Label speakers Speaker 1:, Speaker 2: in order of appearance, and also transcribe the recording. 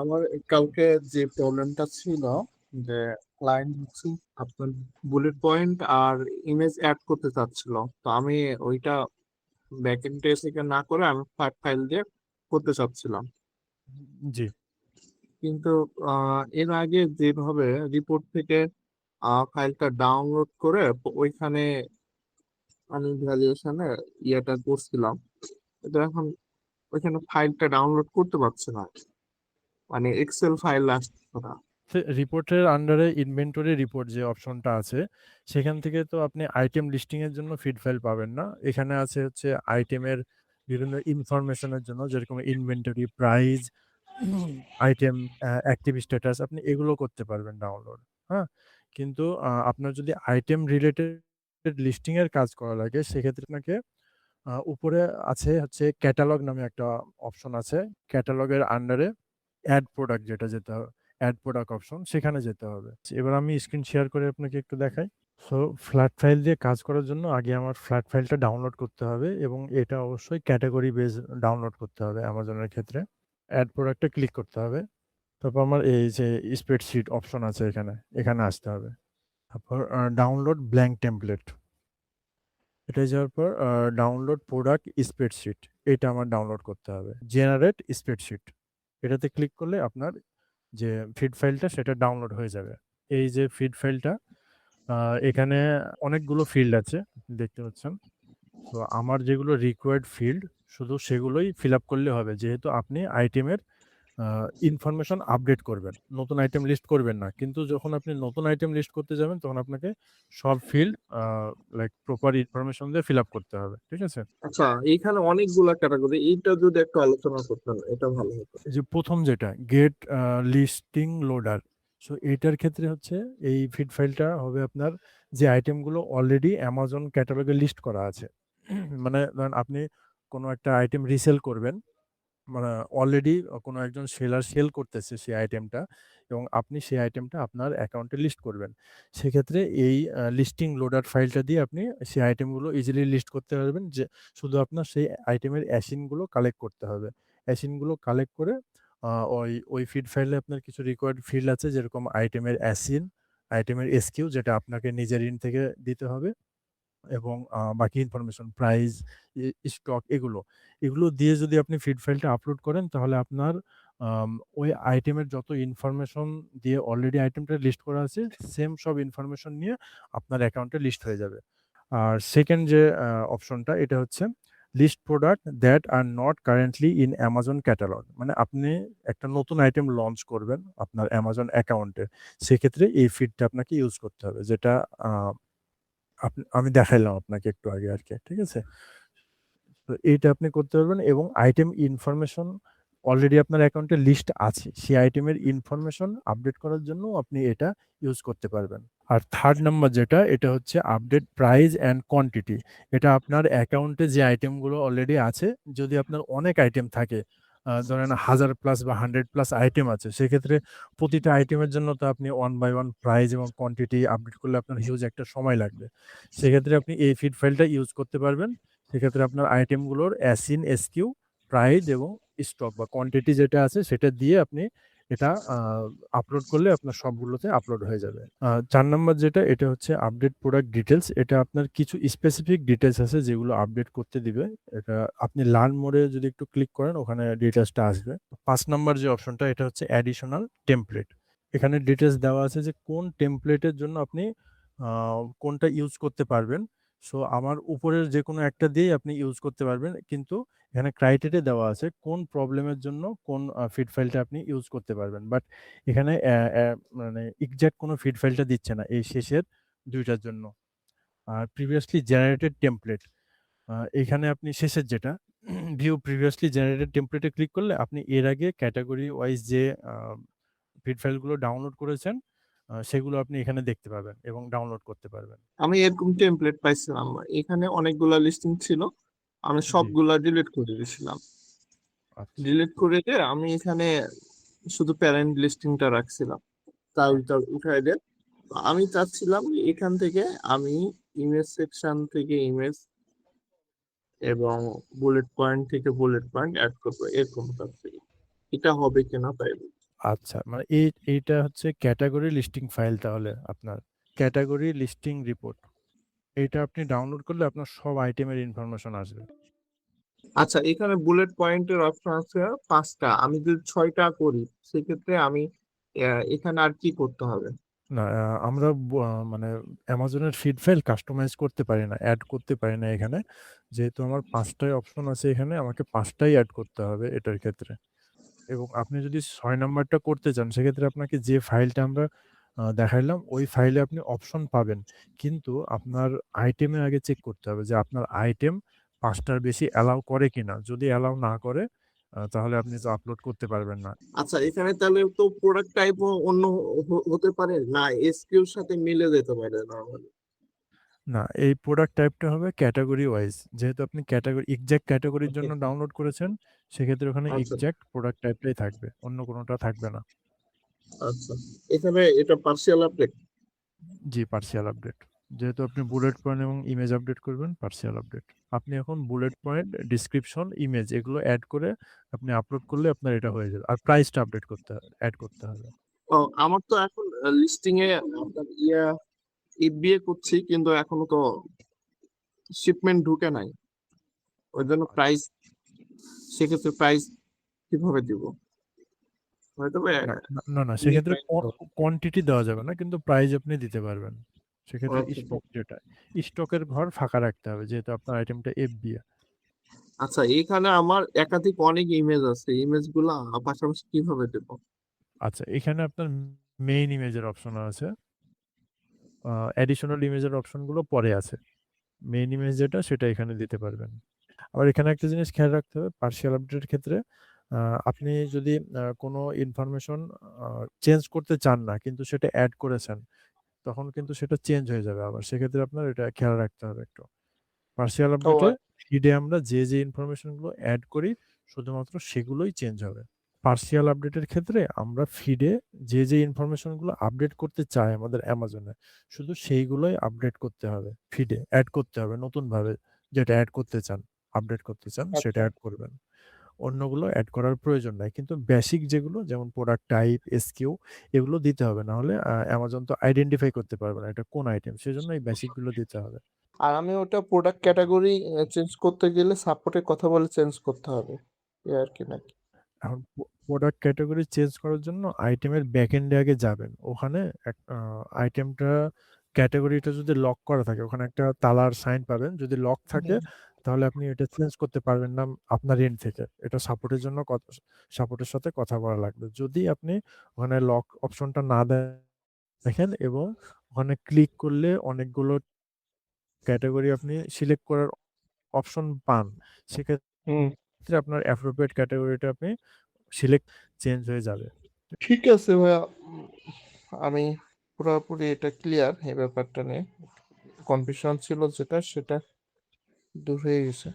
Speaker 1: আমার কালকে যে প্রবলেমটা ছিল যে ক্লায়েন্ট হচ্ছে আপনার বুলেট পয়েন্ট আর ইমেজ অ্যাড করতে চাচ্ছিল। তো আমি ওইটা ব্যাকএন্ডে থেকে না করে আমি ফাইল দিয়ে করতে চাচ্ছিলাম।
Speaker 2: জি।
Speaker 1: কিন্তু এর আগে যেভাবে রিপোর্ট থেকে ফাইলটা ডাউনলোড করে ওইখানে আমি ভ্যালুয়েশনে ইয়েটা করছিলাম, কিন্তু এখন ওইখানে ফাইলটা ডাউনলোড করতে পারছি না, মানে এক্সেল ফাইল আসছে না।
Speaker 2: রিপোর্টের আন্ডারে ইনভেন্টরি রিপোর্ট যে অপশনটা আছে, সেখান থেকে তো আপনি আইটেম লিস্টিং এর জন্য ফিড ফাইল পাবেন না। এখানে আছে হচ্ছে আইটেমের বিভিন্ন ইনফরমেশনের জন্য, যেরকম inventory, price, item, active status, আপনি এগুলো করতে পারবেন ডাউনলোড। হ্যাঁ, কিন্তু আপনার যদি আইটেম রিলেটেড লিস্টিং এর কাজ করা লাগে, সেক্ষেত্রে আপনাকে উপরে আছে হচ্ছে ক্যাটালগ নামে একটা অপশন আছে। ক্যাটালগের আন্ডারে অ্যাড প্রোডাক্ট, যেটা যেতে হবে, অ্যাড প্রোডাক্ট অপশন, সেখানে যেতে হবে। এবার আমি স্ক্রিন শেয়ার করে আপনাকে একটু দেখাই। সো ফ্ল্যাট ফাইল দিয়ে কাজ করার জন্য আগে আমার ফ্ল্যাট ফাইলটা ডাউনলোড করতে হবে, এবং এটা অবশ্যই ক্যাটাগরি বেস ডাউনলোড করতে হবে অ্যামাজনের ক্ষেত্রে। অ্যাড প্রোডাক্টে ক্লিক করতে হবে। তারপর আমার এই যে স্প্রেডশিট অপশন আছে, এখানে এখানে আসতে হবে। তারপর ডাউনলোড ব্ল্যাঙ্ক টেমপ্লেট, এটা যাওয়ার পর ডাউনলোড প্রোডাক্ট স্প্রেডশিট, এটা আমার ডাউনলোড করতে হবে। জেনারেট স্প্রেডশিট, এটাতে ক্লিক করলে আপনার যে ফিড ফাইলটা সেটা ডাউনলোড হয়ে যাবে। এই যে ফিড ফাইলটা, এখানে অনেকগুলো ফিল্ড আছে, দেখতে পাচ্ছেন। তো আমার যেগুলো রিকোয়ার্ড ফিল্ড, শুধু সেগুলোই ফিল আপ করলে হবে, যেহেতু আপনি আইটেমের ইনফরমেশন আপডেট করবেন, নতুন আইটেম লিস্ট করবেন না। কিন্তু যখন আপনি নতুন আইটেম লিস্ট করতে যাবেন, তখন আপনাকে সব ফিল্ড লাইক প্রপার ইনফরমেশন দিয়ে ফিল আপ করতে হবে, ঠিক আছে?
Speaker 1: আচ্ছা, এইখানে অনেকগুলা ক্যাটাগরি, এইটা যদি একটু আলোচনা করতেন এটা ভালো হতো।
Speaker 2: এই যে প্রথম যেটা গেট লিস্টিং লোডার, সো এইটার ক্ষেত্রে হচ্ছে এই ফিড ফাইলটা হবে আপনার যে আইটেমগুলো অলরেডি অ্যামাজন ক্যাটালগে লিস্ট করা আছে। মানে ধরেন আপনি কোনো একটা আইটেম রিসেল করবেন, মানে অলরেডি কোনো একজন সেলার সেল করতেছে সেই আইটেমটা, এবং আপনি সেই আইটেমটা আপনার অ্যাকাউন্টে লিস্ট করবেন। সেক্ষেত্রে এই লিস্টিং লোডার ফাইলটা দিয়ে আপনি সেই আইটেমগুলো ইজিলি লিস্ট করতে পারবেন। যে শুধু আপনার সেই আইটেমের অ্যাসিনগুলো কালেক্ট করতে হবে। অ্যাসিনগুলো কালেক্ট করে ওই ফিড ফাইলে আপনার কিছু রিকোয়ার্ড ফিল্ড আছে, যেরকম আইটেমের অ্যাসিন, আইটেমের এসকিউ, যেটা আপনাকে নিজের ইন থেকে দিতে হবে, এবং বাকি ইনফরমেশন, প্রাইস, স্টক, এগুলো দিয়ে যদি আপনি ফিড ফাইলটা আপলোড করেন, তাহলে আপনার আম ওই আইটেমের যত ইনফরমেশন দিয়ে অলরেডি আইটেমটা লিস্ট করা আছে, সেম সব ইনফরমেশন নিয়ে আপনার অ্যাকাউন্টে লিস্ট হয়ে যাবে। আর সেকেন্ড যে অপশনটা, এটা হচ্ছে list product that are not currently in Amazon catalog. মানে আপনি একটা নতুন আইটেম লঞ্চ করবেন আপনার অ্যামাজন অ্যাকাউন্টে, সেক্ষেত্রে এই ফিডটা আপনাকে ইউজ করতে হবে, যেটা আ আমি দেখাইলাম আপনাকে একটু আগে আরকি। ঠিক আছে? তো এইটা আপনি করতে পারবেন, এবং আইটেম ইনফরমেশন অলরেডি আপনার অ্যাকাউন্টে লিস্ট আছে, সেই আইটেমের ইনফরমেশন আপডেট করার জন্য আপনি এটা ইউজ করতে পারবেন। আর থার্ড নাম্বার যেটা, এটা হচ্ছে আপডেট প্রাইস অ্যান্ড কোয়ান্টিটি। এটা আপনার অ্যাকাউন্টে যে আইটেমগুলো অলরেডি আছে, যদি আপনার অনেক আইটেম থাকে, ধরেন 1000 প্লাস বা 100 প্লাস আইটেম আছে, সেক্ষেত্রে প্রতিটা আইটেমের জন্য তো আপনি ওয়ান বাই ওয়ান প্রাইস এবং কোয়ান্টিটি আপডেট করলে আপনার হিউজ একটা সময় লাগবে। সেক্ষেত্রে আপনি এই ফিড ফাইলটা ইউজ করতে পারবেন। সেক্ষেত্রে আপনার আইটেমগুলোর অ্যাসিন, এসকিউ, প্রাইস এবং স্টক বা কোয়ান্টিটি যেটা আছে, সেটা দিয়ে আপনি এটা আপলোড করলে আপনার সবগুলোতে আপলোড হয়ে যাবে। ৪ নাম্বার যেটা, এটা হচ্ছে আপডেট প্রোডাক্ট ডিটেইলস। এটা আপনার কিছু স্পেসিফিক ডিটেইলস আছে যেগুলো আপডেট করতে দিবে। এটা আপনি লার্ন মোডে যদি একটু ক্লিক করেন, ওখানে ডিটেইলসটা আসবে। ৫ নাম্বার যে অপশনটা, এটা হচ্ছে অ্যাডিশনাল টেমপ্লেট। এখানে ডিটেইলস দেওয়া আছে যে কোন টেমপ্লেটের জন্য আপনি আ কোনটা ইউজ করতে পারবেন। সো আমার উপরের যেকোনো একটা দিয়েই আপনি ইউজ করতে পারবেন। কিন্তু এখানে ক্রাইটেরিয়া দেওয়া আছে কোন প্রবলেমের জন্য কোন ফিড ফাইলটা আপনি ইউজ করতে পারবেন। বাট এখানে মানে এক্সাক্ট কোনো ফিড ফাইলটা দিচ্ছে না এই শেষের ২ টার জন্য। আর প্রিভিয়াসলি জেনারেটেড টেমপ্লেট, এখানে আপনি শেষের যেটা ভিউ প্রিভিয়াসলি জেনারেটেড টেমপ্লেটে ক্লিক করলে আপনি এর আগে ক্যাটেগরি ওয়াইজ যে আ ফিড ফাইলগুলো ডাউনলোড করেছেন, সেগুলো আপনি এখানে দেখতে পাবেন এবং ডাউনলোড করতে পারবেন।
Speaker 1: আমি এরকম টেমপ্লেট পাইছিলাম, এখানে অনেকগুলা লিস্টিং ছিল, আমি
Speaker 2: জি,
Speaker 1: সবগুলা ডিলিট করে দিয়েছিলাম।
Speaker 2: আচ্ছা।
Speaker 1: ডিলিট করে দিয়ে আমি এখানে শুধু প্যারেন্ট লিস্টিংটা রাখছিলাম, তা ওইটা উঠাই দিয়ে আমি চাচ্ছিলাম এখান থেকে আমি ইমেজ সেকশন থেকে ইমেজ এবং বুলেট পয়েন্ট থেকে বুলেট পয়েন্ট অ্যাড করবো, এরকম চাচ্ছি। এটা হবে কিনা তাই বলছি।
Speaker 2: আচ্ছা, মানে এইটা হচ্ছে ক্যাটাগরি লিস্টিং ফাইল, তাহলে আপনার ক্যাটাগরি লিস্টিং রিপোর্ট এটা আপনি ডাউনলোড করলে আপনার সব আইটেমের ইনফরমেশন আসবে।
Speaker 1: আচ্ছা, এখানে বুলেট পয়েন্টের অপশন আছে 5টা, আমি যদি 6টা করি সেক্ষেত্রে আমি এখানে আর কি করতে হবে?
Speaker 2: না, আমরা মানে অ্যামাজনের ফিড ফাইল কাস্টমাইজ করতে পারি না, অ্যাড করতে পারি না এখানে। যেহেতু আমার 5টাই অপশন আছে এখানে, আমাকে 5টাই অ্যাড করতে হবে এটার ক্ষেত্রে। এবং আপনি যদি 6 নাম্বারটা করতে চান সেক্ষেত্রে আপনাকে যে ফাইলটা আমরা দেখাইলাম ওই ফাইলে আপনি অপশন পাবেন, কিন্তু আপনার আইটেমে আগে চেক করতে হবে যে আপনার আইটেম 5টার বেশি অ্যালাউ করে কিনা। যদি অ্যালাউ না করে তাহলে আপনি তো আপলোড করতে পারবেন না।
Speaker 1: আচ্ছা, এখানে তাহলে তো প্রোডাক্ট টাইপ অন্য হতে পারে না, এসকিউর সাথে মিলে যেতে পারে নরমালি?
Speaker 2: না, এই প্রোডাক্ট টাইপটা হবে ক্যাটাগরি ওয়াইজ। যেহেতু আপনি ক্যাটাগরি এক্সাক্ট ক্যাটাগরির
Speaker 1: ওকে।
Speaker 2: জন্য ডাউনলোড করেছেন, সেক্ষেত্রে ওখানে
Speaker 1: আচ্ছা।
Speaker 2: এক্সাক্ট প্রোডাক্ট টাইপটাই থাকবে, অন্য কোনোটা থাকবে না।
Speaker 1: আচ্ছা, এখানে এটা পার্সিয়াল আপডেট?
Speaker 2: জি, পার্সিয়াল আপডেট। যেহেতু আপনি বুলেট পয়েন্ট এবং ইমেজ আপডেট করবেন, পার্সিয়াল আপডেট। আপনি এখন বুলেট পয়েন্ট, ডেসক্রিপশন, ইমেজ এগুলো অ্যাড করে আপনি আপলোড করলে আপনার এটা হয়ে যাবে। আর প্রাইসটা আপডেট করতে অ্যাড করতে হবে।
Speaker 1: ও, আমার তো এখন লিস্টিং এ আপনার বিয়ে করছি কিন্তু এখনো তো শিপমেন্ট ঢুকে নাই, ওই জন্য প্রাইস, সেক্ষেত্রে প্রাইস কিভাবে দিব? হয়তো বা
Speaker 2: না, না, না, না,
Speaker 1: নিয়ে
Speaker 2: সেক্ষেত্রে
Speaker 1: প্রাইস।
Speaker 2: কোয়ান্টিটি দেওয়া যাবে না, কিন্তু প্রাইস আপনি দিতে পারবেন। সেক্ষেত্রে
Speaker 1: আচ্ছা
Speaker 2: স্টক যেটা, স্টকের ঘর ফাঁকা রাখতে হবে যেহেতু আপনার আইটেমটা এফবিএ।
Speaker 1: আচ্ছা, এখানে আমার একাধিক অনেক ইমেজ আছে, ইমেজ গুলা পাশাপাশি কিভাবে দেবো?
Speaker 2: আচ্ছা, এখানে আপনার মেইন ইমেজের অপশন আছে, অ্যাডিশনাল ইমেজের অপশনগুলো পরে আছে। মেইন ইমেজ যেটা সেটা এখানে দিতে পারবেন। আবার এখানে একটা জিনিস খেয়াল রাখতে হবে পার্সিয়াল আপডেটের ক্ষেত্রে, আপনি যদি কোনো ইনফরমেশন চেঞ্জ করতে চান না কিন্তু সেটা অ্যাড করেছেন, তখন কিন্তু সেটা চেঞ্জ হয়ে যাবে আবার। সেক্ষেত্রে আপনার এটা খেয়াল রাখতে হবে একটু। পার্সিয়াল
Speaker 1: ও
Speaker 2: আপডেটে ফিডে আমরা যে যে ইনফরমেশনগুলো অ্যাড করি শুধুমাত্র সেগুলোই চেঞ্জ হবে। পার্সিয়াল আপডেটের ক্ষেত্রে আমরা ফিডে যে যে ইনফরমেশনগুলো আপডেট করতে চাই আমাদের অ্যামাজনে, শুধু সেইগুলোই আপডেট করতে হবে, ফিডে অ্যাড করতে হবে নতুন ভাবে। যেটা অ্যাড করতে চান, আপডেট করতে চান, সেটা
Speaker 1: আচ্ছা।
Speaker 2: অ্যাড করবেন। অন্যগুলো অ্যাড করার প্রয়োজন নাই, কিন্তু বেসিক যেগুলো যেমন প্রোডাক্ট টাইপ, এসকিউ, এগুলো দিতে হবে, না হলে অ্যামাজন তো আইডেন্টিফাই করতে পারবে না এটা কোন আইটেম। সেজন্য এই বেসিক গুলো দিতে হবে।
Speaker 1: আর আমি ওটা প্রোডাক্ট ক্যাটাগরি চেঞ্জ করতে গেলে সাপোর্টের কথা বলে চেঞ্জ করতে হবে, এ আর কি নাকি?
Speaker 2: এখন প্রোডাক্ট ক্যাটাগরি চেঞ্জ করার জন্য আইটেমের ব্যাকএন্ডে আগে যাবেন। ওখানে আইটেমটা ক্যাটাগরিটা যদি লক করা থাকে ওখানে একটা তালার সাইন পাবেন। যদি লক থাকে
Speaker 1: হুম।
Speaker 2: তাহলে আপনি এটা চেঞ্জ করতে পারবেন না আপনার এন্ড থেকে। এটা সাপোর্টের জন্য সাপোর্টের সাথে কথা বলা লাগবে। যদি আপনি ওখানে লক অপশনটা না দেখেন এবং ওখানে ক্লিক করলে অনেকগুলো ক্যাটাগরি আপনি সিলেক্ট করার অপশন পান, সেক্ষেত্রে
Speaker 1: হুম।
Speaker 2: আপনার অ্যাপ্রোপ্রিয়েট ক্যাটাগরিটা আপনি সিলেক্ট চেঞ্জ হয়ে যাবে।
Speaker 1: ঠিক আছে ভাইয়া, আমি পুরোপুরি এটা ক্লিয়ার, এই ব্যাপারটা নিয়ে কনফিউশন ছিল যেটা সেটা দূর হয়ে গেছে।